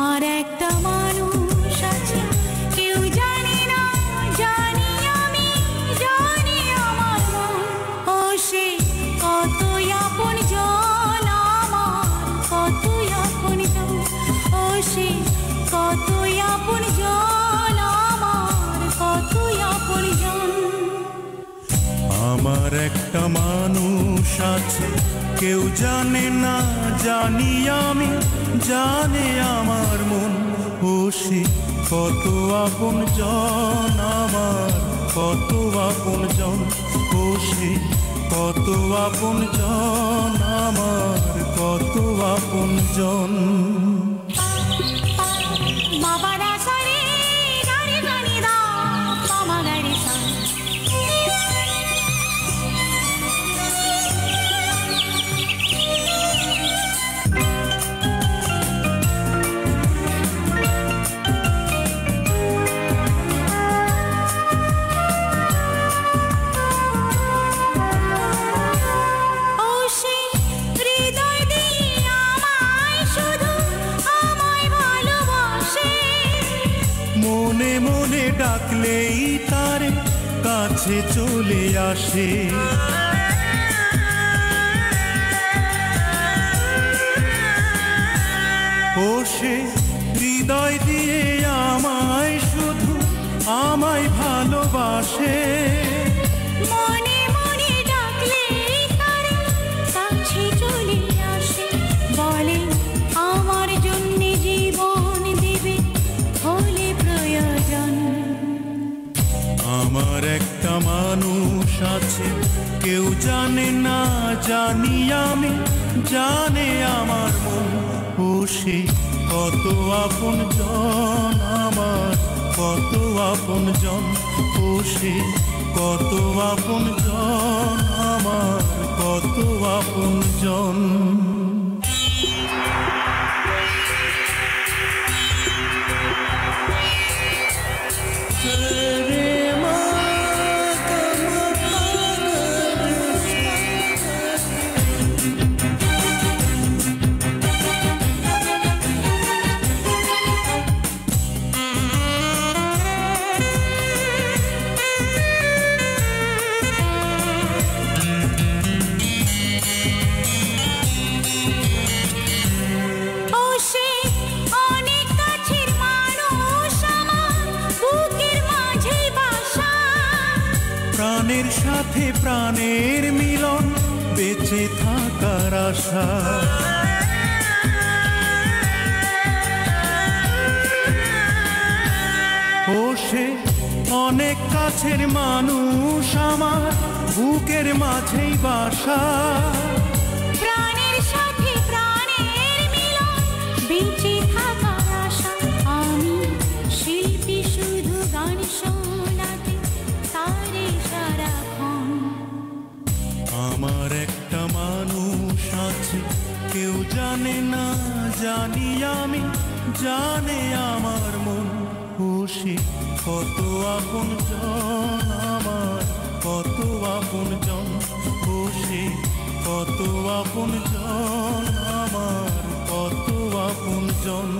আমার একটা মানুষ আছে, কেউ জানে না, জানি আমি, জানি আমার মন। ও সে কতই আপন জন আমার, কতই আপন জন। ও সে কতই আপন জন আমার, কতই আপন জন। আমার একটা মানুষ আছে, কেউ জানে না, জানি আমি, জানে আমার মন। ও সে কত আপন জন আমার, কত আপন জন। ও সে কত আপন জন আমার, কত আপন জন। বাবারা সারে গারে গানি দা মামা গারে সা। মনে মনে ডাকলেই তার কাছে চলে আসে। ও সে হৃদয় দিয়ে আমায় শুধু আমায় ভালোবাসে। মনে মনে ডাকলেই তার কাছে চলে আসে, বলে আমার জন্য জীবন দেবে হলে প্রয়োজন। আমার একটা মানুষ আছে, কেউ জানে না, জানি আমি, জানে আমার মন। ও সে কত আপন জন আমার, কত আপন জন। ও সে কত আপন জন আমার, কত আপন জন। প্রাণের সাথে প্রাণের মিলন, বেঁচে থাকার আশা। ও সে অনেক কাছের মানুষ আমার, বুকের মাঝেই বাসা। প্রাণের সাথে প্রাণের মিলন, বেঁচে থাকার আশা। আমি শিল্পী, শুধু গান শোনাতে তারে সারাক্ষণ। আমার একটা মানুষ আছে, কেউ জানে না, জানি আমি, জানে আমার মন। ও সে কত আপন জন আমার, কত আপন জন। ও সে কত আপন জন আমার, কত আপন জন।